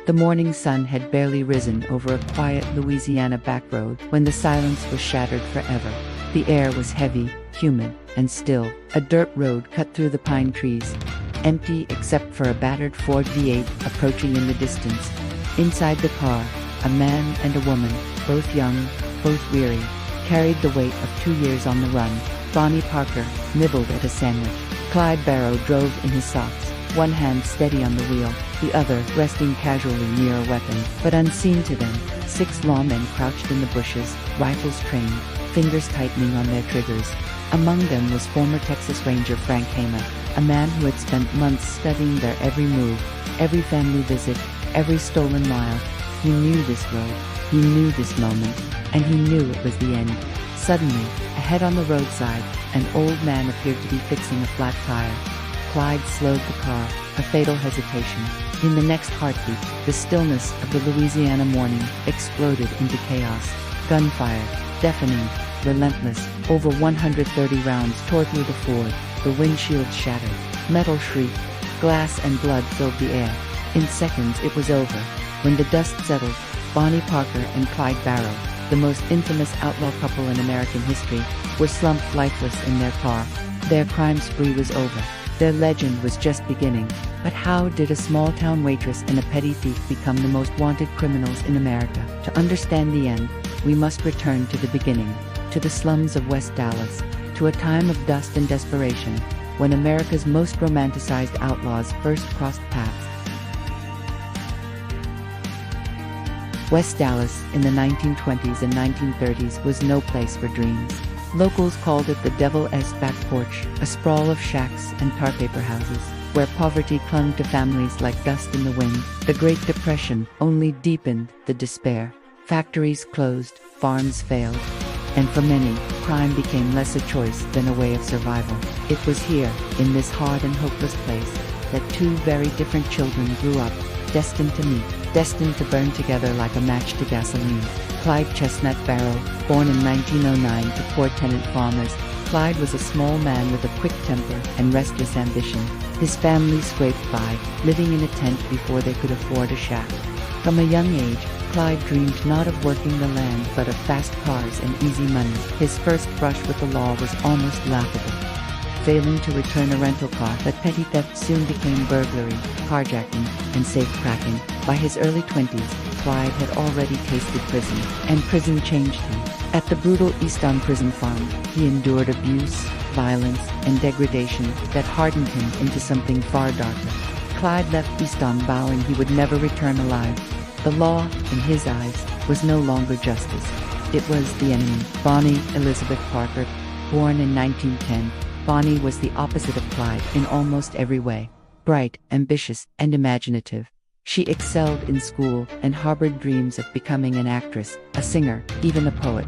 The morning sun had barely risen over a quiet Louisiana backroad when the silence was shattered forever. The air was heavy, humid, and still. A dirt road cut through the pine trees, empty except for a battered Ford V8 approaching in the distance. Inside the car, a man and a woman, both young, both weary, carried the weight of 2 years on the run. Bonnie Parker nibbled at a sandwich. Clyde Barrow drove in his socks, one hand steady on the wheel, the other resting casually near a weapon. But unseen to them, 6 lawmen crouched in the bushes, rifles trained, fingers tightening on their triggers. Among them was former Texas Ranger Frank Hamer, a man who had spent months studying their every move, every family visit, every stolen mile. He knew this road, he knew this moment, and he knew it was the end. Suddenly, ahead on the roadside, an old man appeared to be fixing a flat tire. Clyde slowed the car, a fatal hesitation. In the next heartbeat, the stillness of the Louisiana morning exploded into chaos. Gunfire, deafening, relentless, over 130 rounds tore through the Ford, the windshield shattered, metal shrieked, glass and blood filled the air. In seconds it was over. When the dust settled, Bonnie Parker and Clyde Barrow, the most infamous outlaw couple in American history, were slumped lifeless in their car. Their crime spree was over. Their legend was just beginning. But how did a small-town waitress and a petty thief become the most wanted criminals in America? To understand the end, we must return to the beginning, to the slums of West Dallas, to a time of dust and desperation, when America's most romanticized outlaws first crossed paths. West Dallas in the 1920s and 1930s was no place for dreams. Locals called it the Devil's Back Porch, a sprawl of shacks and tar paper houses, where poverty clung to families like dust in the wind. The Great Depression only deepened the despair. Factories closed, farms failed, and for many, crime became less a choice than a way of survival. It was here, in this hard and hopeless place, that 2 very different children grew up, destined to meet, destined to burn together like a match to gasoline. Clyde Chestnut Barrow, born in 1909 to poor tenant farmers, Clyde was a small man with a quick temper and restless ambition. His family scraped by, living in a tent before they could afford a shack. From a young age, Clyde dreamed not of working the land but of fast cars and easy money. His first brush with the law was almost laughable. Failing to return a rental car, but petty theft soon became burglary, carjacking, and safe-cracking. By his early 20s, Clyde had already tasted prison, and prison changed him. At the brutal Easton prison farm, he endured abuse, violence, and degradation that hardened him into something far darker. Clyde left Easton vowing he would never return alive. The law, in his eyes, was no longer justice. It was the enemy. Bonnie Elizabeth Parker, born in 1910, Bonnie was the opposite of Clyde in almost every way. Bright, ambitious, and imaginative. She excelled in school and harbored dreams of becoming an actress, a singer, even a poet.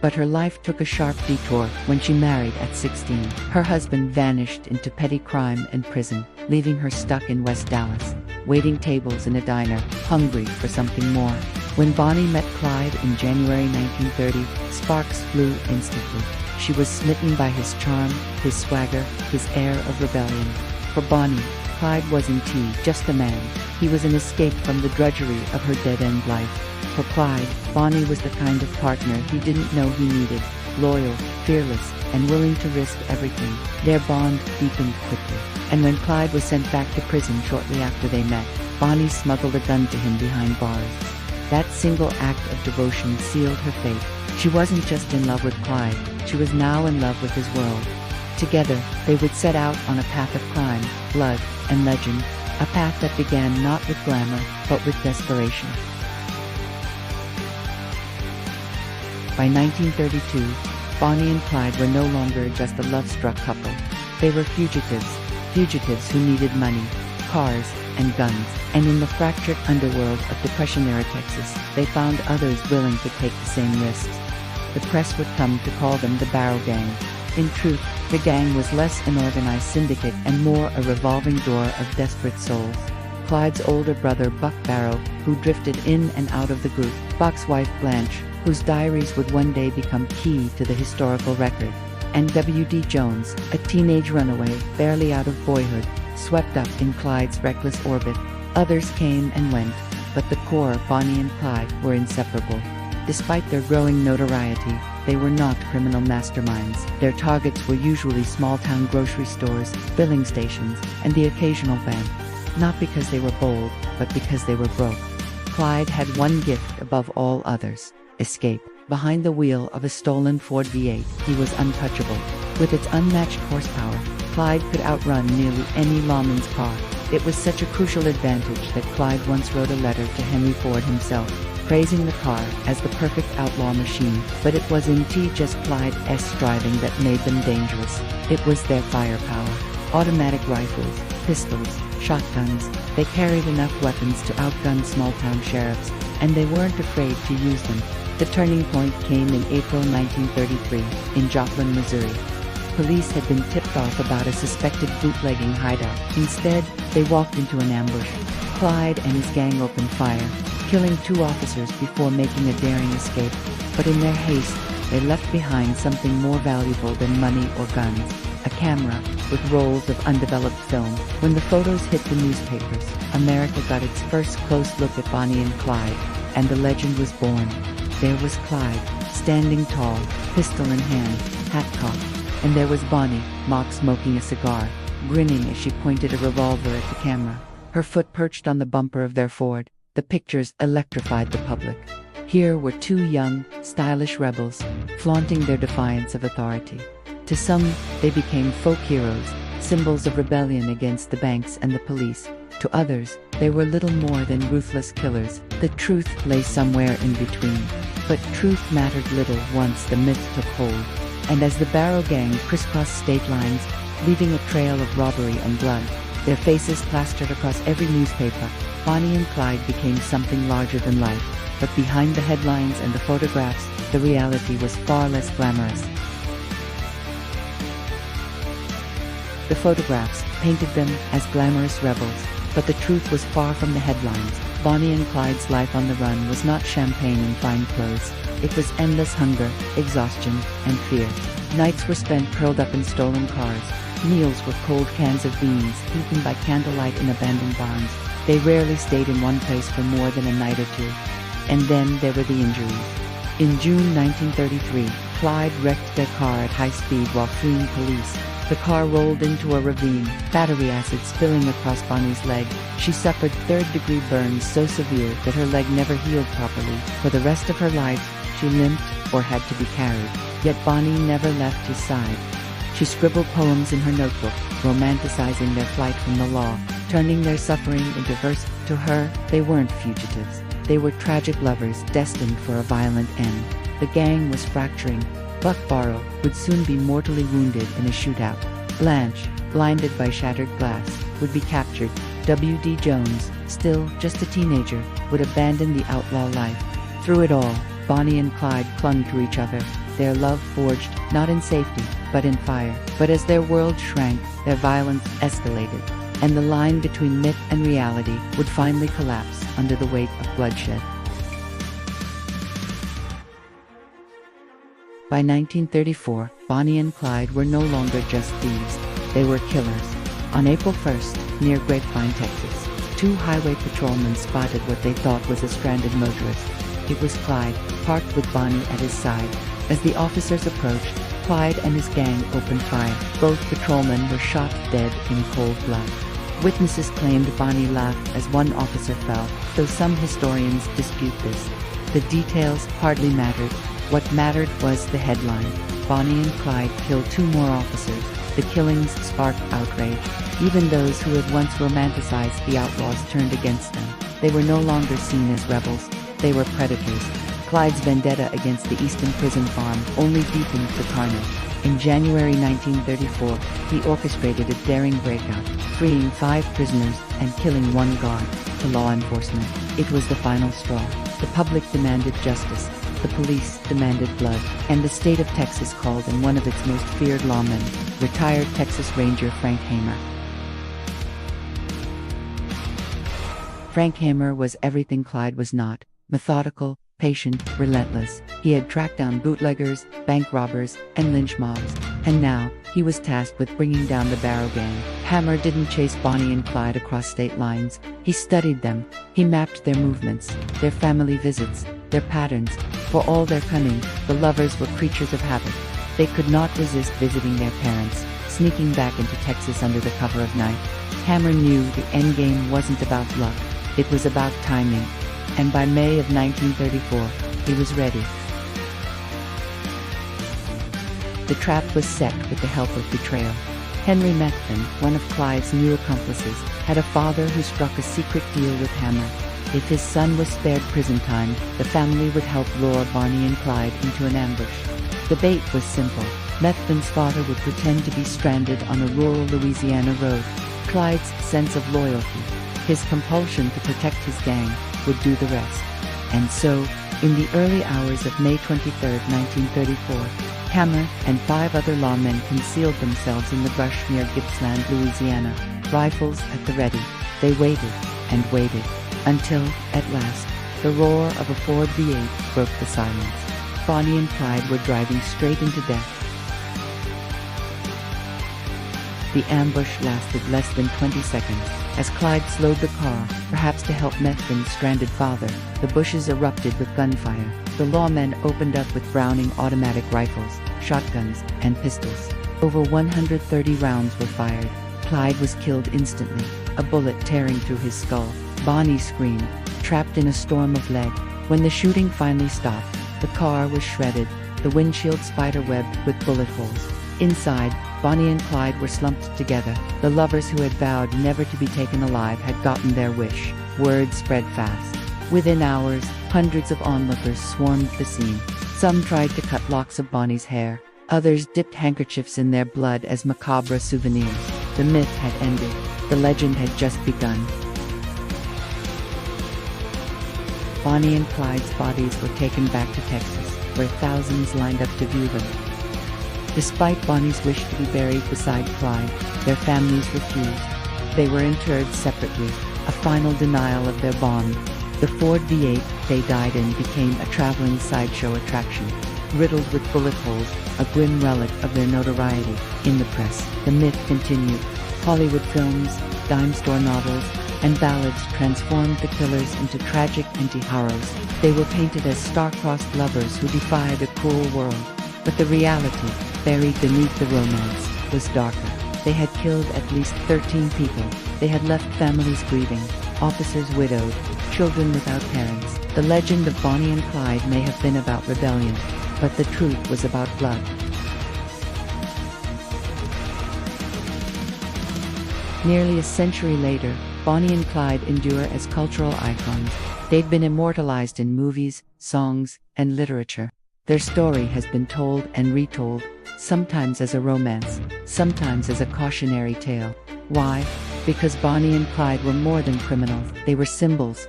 But her life took a sharp detour when she married at 16. Her husband vanished into petty crime and prison, leaving her stuck in West Dallas, waiting tables in a diner, hungry for something more. When Bonnie met Clyde in January 1930, sparks flew instantly. She was smitten by his charm, his swagger, his air of rebellion. For Bonnie, Clyde wasn't just a man. He was an escape from the drudgery of her dead-end life. For Clyde, Bonnie was the kind of partner he didn't know he needed, loyal, fearless, and willing to risk everything. Their bond deepened quickly, and when Clyde was sent back to prison shortly after they met, Bonnie smuggled a gun to him behind bars. That single act of devotion sealed her fate. She wasn't just in love with Clyde, she was now in love with his world. Together, they would set out on a path of crime, blood, and legend, a path that began not with glamour, but with desperation. By 1932, Bonnie and Clyde were no longer just a love-struck couple. They were fugitives who needed money, cars, and guns. And in the fractured underworld of Depression-era Texas, they found others willing to take the same risks. The press would come to call them the Barrow Gang. In truth, the gang was less an organized syndicate and more a revolving door of desperate souls. Clyde's older brother Buck Barrow, who drifted in and out of the group, Buck's wife Blanche, whose diaries would one day become key to the historical record, and W.D. Jones, a teenage runaway, barely out of boyhood, swept up in Clyde's reckless orbit. Others came and went, but the core, Bonnie and Clyde, were inseparable. Despite their growing notoriety, they were not criminal masterminds. Their targets were usually small-town grocery stores, filling stations, and the occasional bank. Not because they were bold, but because they were broke. Clyde had one gift above all others: escape. Behind the wheel of a stolen Ford V8, he was untouchable. With its unmatched horsepower, Clyde could outrun nearly any lawman's car. It was such a crucial advantage that Clyde once wrote a letter to Henry Ford himself, praising the car as the perfect outlaw machine. But it wasn't just Clyde's driving that made them dangerous. It was their firepower. Automatic rifles, pistols, shotguns. They carried enough weapons to outgun small-town sheriffs, and they weren't afraid to use them. The turning point came in April 1933, in Joplin, Missouri. Police had been tipped off about a suspected bootlegging hideout. Instead, they walked into an ambush. Clyde and his gang opened fire, killing 2 officers before making a daring escape. But in their haste, they left behind something more valuable than money or guns: a camera with rolls of undeveloped film. When the photos hit the newspapers, America got its first close look at Bonnie and Clyde, and the legend was born. There was Clyde, standing tall, pistol in hand, hat cocked, and there was Bonnie, mock smoking a cigar, grinning as she pointed a revolver at the camera, her foot perched on the bumper of their Ford. The pictures electrified the public. Here were 2 young, stylish rebels, flaunting their defiance of authority. To some, they became folk heroes, symbols of rebellion against the banks and the police. To others, they were little more than ruthless killers. The truth lay somewhere in between. But truth mattered little once the myth took hold. And as the Barrow Gang crisscrossed state lines, leaving a trail of robbery and blood, their faces plastered across every newspaper, Bonnie and Clyde became something larger than life. But behind the headlines and the photographs, the reality was far less glamorous. The photographs painted them as glamorous rebels, but the truth was far from the headlines. Bonnie and Clyde's life on the run was not champagne and fine clothes. It was endless hunger, exhaustion, and fear. Nights were spent curled up in stolen cars. Meals were cold cans of beans eaten by candlelight in abandoned barns. They rarely stayed in one place for more than a night or 2. And then there were the injuries. In June 1933, Clyde wrecked their car at high speed while fleeing police. The car rolled into a ravine, battery acid spilling across Bonnie's leg. She suffered third-degree burns so severe that her leg never healed properly. For the rest of her life, she limped or had to be carried. Yet Bonnie never left his side. She scribbled poems in her notebook, romanticizing their flight from the law, turning their suffering into verse. To her, they weren't fugitives. They were tragic lovers destined for a violent end. The gang was fracturing. Buck Barrow would soon be mortally wounded in a shootout. Blanche, blinded by shattered glass, would be captured. W.D. Jones, still just a teenager, would abandon the outlaw life. Through it all, Bonnie and Clyde clung to each other, their love forged not in safety, but in fire. But as their world shrank, their violence escalated, and the line between myth and reality would finally collapse under the weight of bloodshed. By 1934, Bonnie and Clyde were no longer just thieves. They were killers. On April 1st, near Grapevine, Texas, 2 highway patrolmen spotted what they thought was a stranded motorist. It was Clyde, parked with Bonnie at his side. As the officers approached, Clyde and his gang opened fire. Both patrolmen were shot dead in cold blood. Witnesses claimed Bonnie laughed as one officer fell, though some historians dispute this. The details hardly mattered. What mattered was the headline: Bonnie and Clyde killed 2 more officers. The killings sparked outrage. Even those who had once romanticized the outlaws turned against them. They were no longer seen as rebels. They were predators. Clyde's vendetta against the Easton prison farm only deepened the carnage. In January 1934, he orchestrated a daring breakout, freeing 5 prisoners and killing 1 guard. To law enforcement, it was the final straw. The public demanded justice. The police demanded blood, and the state of Texas called in one of its most feared lawmen, retired Texas Ranger Frank Hamer. Frank Hamer was everything Clyde was not: methodical, patient, relentless. He had tracked down bootleggers, bank robbers, and lynch mobs, and now he was tasked with bringing down the Barrow Gang. Hammer didn't chase Bonnie and Clyde across state lines. He studied them. He mapped their movements, their family visits, their patterns. For all their cunning, the lovers were creatures of habit. They could not resist visiting their parents, sneaking back into Texas under the cover of night. Hammer knew the endgame wasn't about luck. It was about timing. And by May of 1934, he was ready. The trap was set with the help of betrayal. Henry Methvin, one of Clyde's new accomplices, had a father who struck a secret deal with Hammer. If his son was spared prison time, the family would help lure Bonnie and Clyde into an ambush. The bait was simple. Methvin's father would pretend to be stranded on a rural Louisiana road. Clyde's sense of loyalty, his compulsion to protect his gang, would do the rest. And so, in the early hours of May 23, 1934, Hammer and 5 other lawmen concealed themselves in the brush near Gippsland, Louisiana, rifles at the ready. They waited and waited, until, at last, the roar of a Ford V8 broke the silence. Bonnie and Clyde were driving straight into death. The ambush lasted less than 20 seconds. As Clyde slowed the car, perhaps to help Methvin's stranded father, the bushes erupted with gunfire. The lawmen opened up with Browning automatic rifles, shotguns, and pistols. Over 130 rounds were fired. Clyde was killed instantly, a bullet tearing through his skull. Bonnie screamed, trapped in a storm of lead. When the shooting finally stopped, the car was shredded, the windshield spider-webbed with bullet holes. Inside, Bonnie and Clyde were slumped together. The lovers who had vowed never to be taken alive had gotten their wish. Word spread fast. Within hours, hundreds of onlookers swarmed the scene. Some tried to cut locks of Bonnie's hair. Others dipped handkerchiefs in their blood as macabre souvenirs. The myth had ended. The legend had just begun. Bonnie and Clyde's bodies were taken back to Texas, where thousands lined up to view them. Despite Bonnie's wish to be buried beside Clyde, their families refused. They were interred separately, a final denial of their bond. The Ford V8 they died in became a traveling sideshow attraction, riddled with bullet holes, a grim relic of their notoriety. In the press, the myth continued. Hollywood films, dime store novels, and ballads transformed the killers into tragic anti-heroes. They were painted as star-crossed lovers who defied a cruel world. But the reality, buried beneath the romance, was darker. They had killed at least 13 people. They had left families grieving, officers widowed, children without parents. The legend of Bonnie and Clyde may have been about rebellion, but the truth was about blood. Nearly a century later, Bonnie and Clyde endure as cultural icons. They've been immortalized in movies, songs, and literature. Their story has been told and retold, sometimes as a romance, sometimes as a cautionary tale. Why? Because Bonnie and Clyde were more than criminals. They were symbols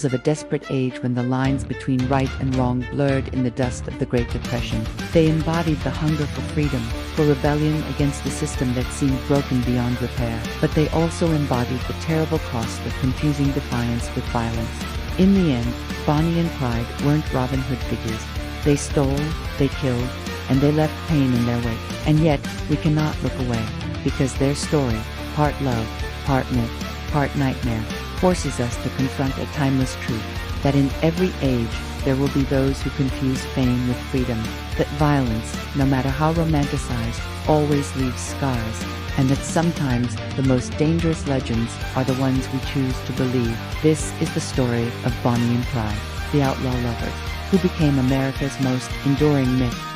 of a desperate age when the lines between right and wrong blurred in the dust of the Great Depression. They embodied the hunger for freedom, for rebellion against a system that seemed broken beyond repair. But they also embodied the terrible cost of confusing defiance with violence. In the end, Bonnie and Clyde weren't Robin Hood figures. They stole, they killed, and they left pain in their wake. And yet, we cannot look away, because their story, part love, part myth, part nightmare, forces us to confront a timeless truth, that in every age, there will be those who confuse fame with freedom, that violence, no matter how romanticized, always leaves scars, and that sometimes the most dangerous legends are the ones we choose to believe. This is the story of Bonnie and Clyde, the outlaw lovers, who became America's most enduring myth.